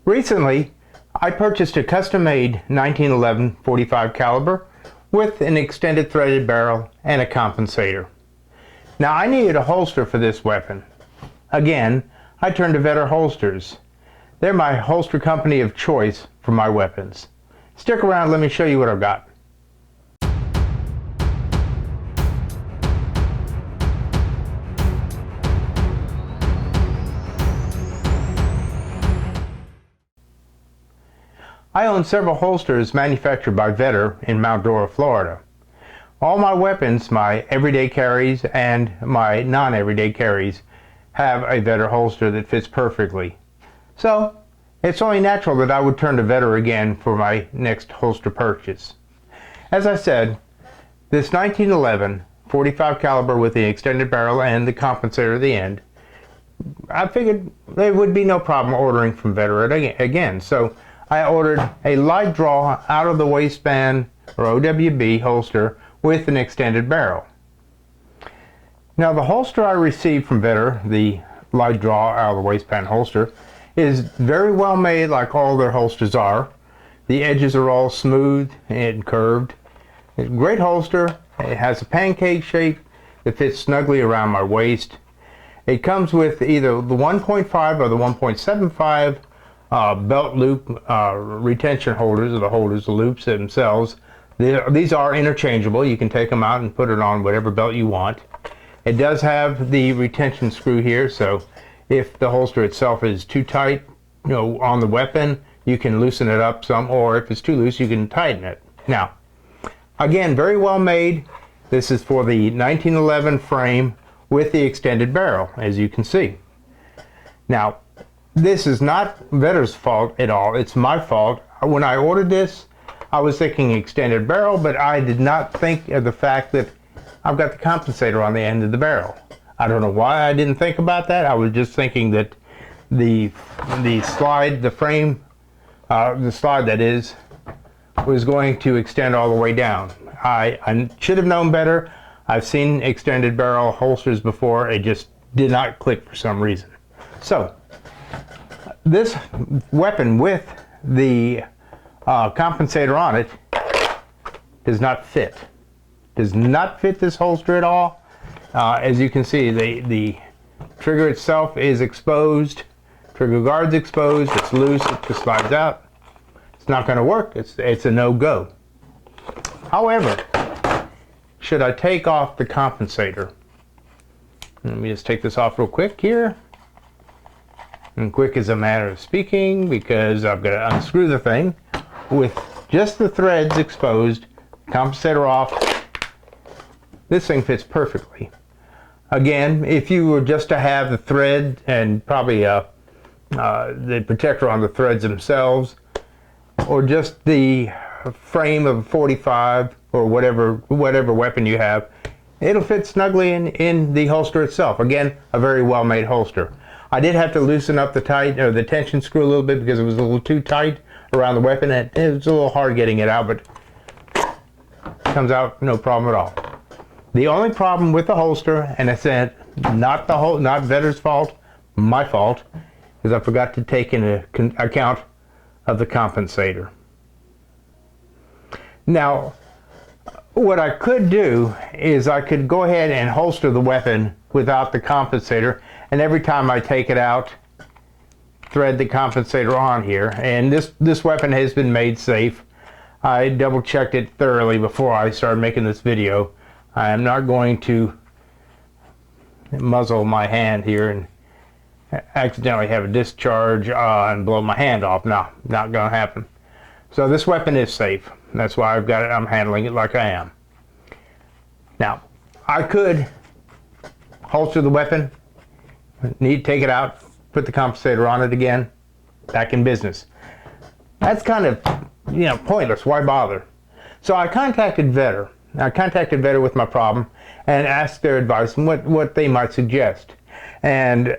Recently, I purchased a custom-made 1911 .45 caliber with an extended threaded barrel and a compensator. Now I needed a holster for this weapon. Again, I turned to Vedder holsters. They're my holster company of choice for my weapons. Stick around, let me show you what I've got. I own several holsters manufactured by Vedder in Mount Dora, Florida. All my weapons, my everyday carries and my non-everyday carries, have a Vedder holster that fits perfectly. So, it's only natural that I would turn to Vedder again for my next holster purchase. As I said, this 1911 .45 caliber with the extended barrel and the compensator at the end, I figured there would be no problem ordering from Vedder again. So I ordered a LightDraw out of the waistband or OWB holster with an extended barrel. Now the holster I received from Vedder, the LightDraw out of the waistband holster, is very well made like all their holsters are. The edges are all smooth and curved. It's a great holster. It has a pancake shape that fits snugly around my waist. It comes with either the 1.5 or the 1.75 belt loop retention holders, or the holders, the loops themselves. These are interchangeable. You can take them out and put it on whatever belt you want. It does have the retention screw here, so if the holster itself is too tight, on the weapon, you can loosen it up some, or if it's too loose, you can tighten it. Now, again, very well made. This is for the 1911 frame with the extended barrel, as you can see. Now, this is not Vedder's fault at all. It's my fault. When I ordered this, I was thinking extended barrel, but I did not think of the fact that I've got the compensator on the end of the barrel. I don't know why I didn't think about that. I was just thinking that the slide, the frame, the slide that is, was going to extend all the way down. I should have known better. I've seen extended barrel holsters before. It just did not click for some reason. So, this weapon with the compensator on it does not fit. Does not fit this holster at all. As you can see, the trigger itself is exposed. Trigger guard's exposed. It's loose. It just slides out. It's not going to work. It's a no-go. However, should I take off the compensator? Let me just take this off real quick here. And quick is a matter of speaking, because I've got to unscrew the thing with just the threads exposed, compensator off. This thing fits perfectly. Again, if you were just to have the thread and probably the protector on the threads themselves, or just the frame of a 45 or whatever weapon you have, it'll fit snugly in the holster itself. Again, a very well made holster. I did have to loosen up the tension screw a little bit because it was a little too tight around the weapon. It was a little hard getting it out, but it comes out no problem at all. The only problem with the holster, and it's not Vedder's fault, my fault, is I forgot to take into account of the compensator. Now, what I could do is I could go ahead and holster the weapon without the compensator, and every time I take it out, thread the compensator on here. And this weapon has been made safe. I double checked it thoroughly before I started making this video. I am not going to muzzle my hand here and accidentally have a discharge and blow my hand off. No, not going to happen. So this weapon is safe. That's why I've got it. I'm handling it like I am. Now, I could holster the weapon, take it out, put the compensator on it again, back in business. That's kind of, pointless. Why bother? So I contacted Vedder. I contacted Vedder with my problem and asked their advice on what they might suggest. And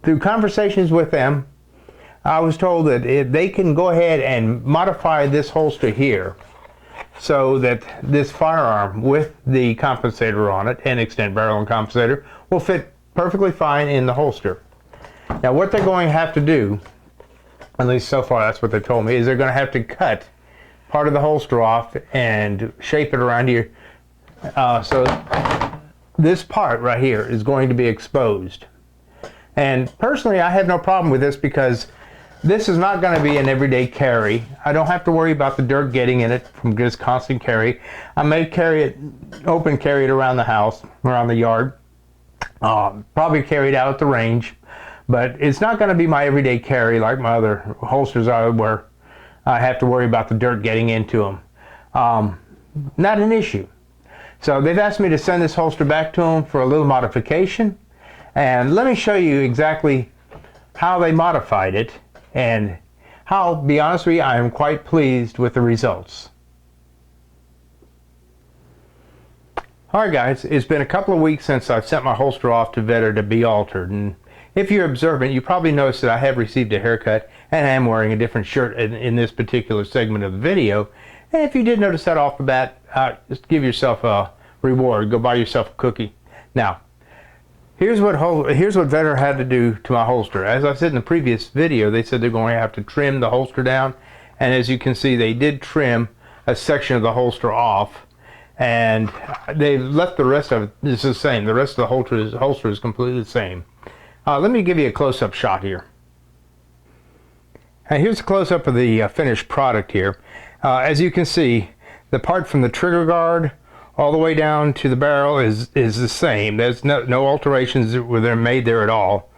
through conversations with them, I was told that they can go ahead and modify this holster here so that this firearm with the compensator on it, and extended barrel and compensator, will fit perfectly fine in the holster. Now what they're going to have to do at least so far that's what they told me, is they're going to have to cut part of the holster off and shape it around here. So this part right here is going to be exposed. And personally, I have no problem with this because this is not going to be an everyday carry. I don't have to worry about the dirt getting in it from just constant carry. I may carry it, open carry it around the house, around the yard. Probably carry it out at the range. But it's not going to be my everyday carry like my other holsters are, where I have to worry about the dirt getting into them. Not an issue. So they've asked me to send this holster back to them for a little modification. And let me show you exactly how they modified it and how, to be honest with you, I am quite pleased with the results. Alright guys, it's been a couple of weeks since I've sent my holster off to Vedder to be altered. And if you're observant, you probably noticed that I have received a haircut and I am wearing a different shirt in this particular segment of the video. And if you did notice that off the bat, just give yourself a reward. Go buy yourself a cookie. Now, here's what Vedder had to do to my holster. As I said in the previous video, they said they're going to have to trim the holster down. And as you can see, they did trim a section of the holster off. And they left the rest of it the same. The rest of the holster is completely the same. Let me give you a close-up shot here. And here's a close-up of the finished product here. As you can see, the part from the trigger guard all the way down to the barrel is the same. There's no alterations that were made there at all.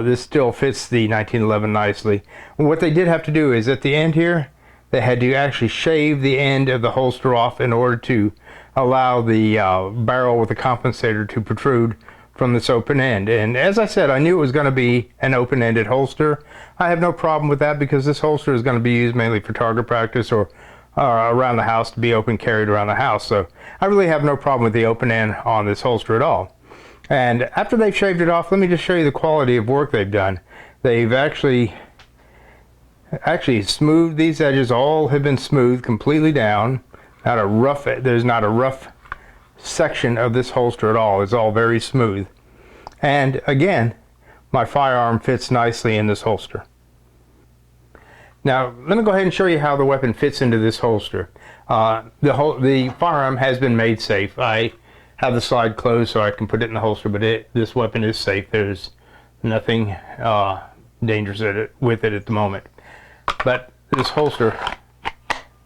This still fits the 1911 nicely. What they did have to do is at the end here, they had to actually shave the end of the holster off in order to allow the barrel with the compensator to protrude from this open end. And as I said, I knew it was going to be an open-ended holster. I have no problem with that because this holster is going to be used mainly for target practice or around the house, to be open carried around the house. So I really have no problem with the open end on this holster at all. And after they've shaved it off, let me just show you the quality of work they've done. They've actually smoothed these edges. All have been smoothed completely down. There's not a rough section of this holster at all. It's all very smooth. And again, my firearm fits nicely in this holster. Now let me go ahead and show you how the weapon fits into this holster. The firearm has been made safe. I have the slide closed so I can put it in the holster, but this weapon is safe. There's nothing dangerous with it at the moment. But this holster,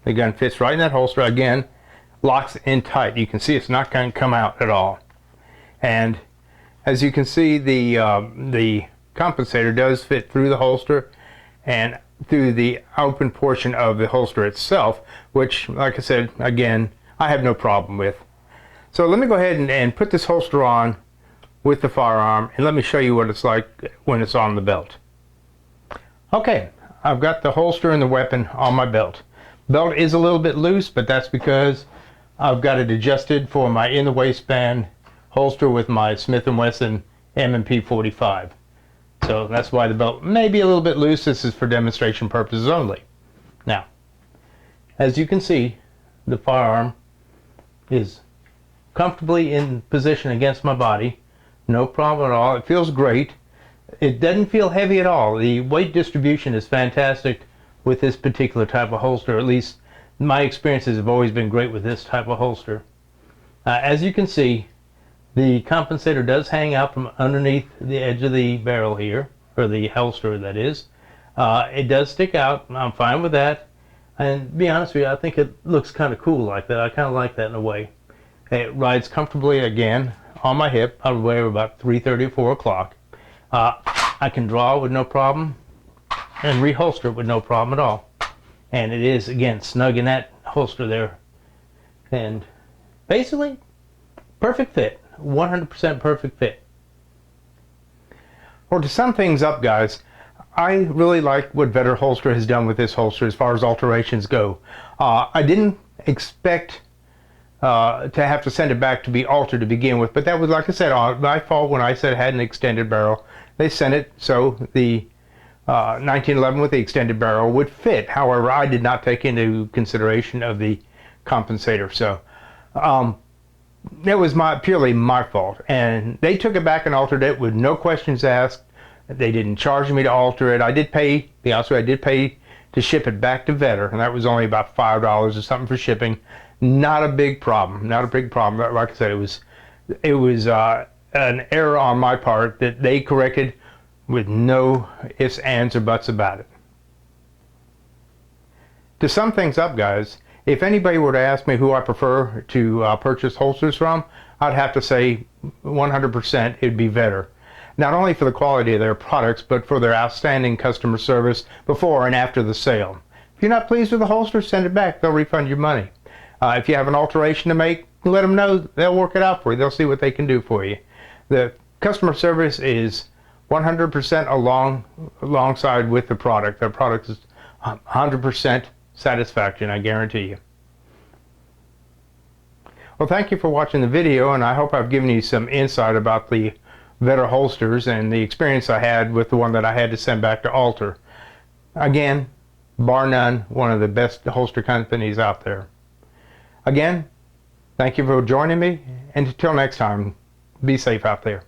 the gun fits right in that holster. Again, locks in tight. You can see it's not going to come out at all. And as you can see, the compensator does fit through the holster and through the open portion of the holster itself, which, like I said, again, I have no problem with. So let me go ahead and put this holster on with the firearm, and let me show you what it's like when it's on the belt. Okay, I've got the holster and the weapon on my belt. Belt is a little bit loose, but that's because I've got it adjusted for my in the waistband holster with my Smith & Wesson M&P 45. So that's why the belt may be a little bit loose. This is for demonstration purposes only. Now, as you can see, the firearm is comfortably in position against my body. No problem at all. It feels great. It doesn't feel heavy at all. The weight distribution is fantastic with this particular type of holster. At least my experiences have always been great with this type of holster. As you can see, the compensator does hang out from underneath the edge of the barrel here, or the holster that is. It does stick out. I'm fine with that. And to be honest with you, I think it looks kind of cool like that. I kind of like that in a way. It rides comfortably again on my hip. I weigh about 3:30 or 4 o'clock. I can draw with no problem and reholster it with no problem at all. And it is, again, snug in that holster there. And basically, perfect fit. 100% perfect fit. Well, to sum things up, guys, I really like what Vedder Holster has done with this holster as far as alterations go. I didn't expect to have to send it back to be altered to begin with, but that was, like I said, my fault when I said it had an extended barrel. They sent it so the 1911 with the extended barrel would fit. However, I did not take into consideration of the compensator. So that was purely my fault, and they took it back and altered it with no questions asked, They didn't charge me to alter it. I did pay, to be honest with you, I did pay to ship it back to Vedder, and that was only about $5 or something for shipping. Not a big problem. Not a big problem. Like I said, it was an error on my part that they corrected with no ifs, ands, or buts about it. To sum things up, guys, if anybody were to ask me who I prefer to purchase holsters from, I'd have to say 100% it'd be Vedder. Not only for the quality of their products, but for their outstanding customer service before and after the sale. If you're not pleased with the holster, send it back. They'll refund your money. If you have an alteration to make, let them know. They'll work it out for you. They'll see what they can do for you. The customer service is 100% alongside with the product. Their product is 100% satisfaction, I guarantee you. Well, thank you for watching the video, and I hope I've given you some insight about the Vedder holsters and the experience I had with the one that I had to send back to alter. Again, bar none, one of the best holster companies out there. Again, thank you for joining me, and until next time, be safe out there.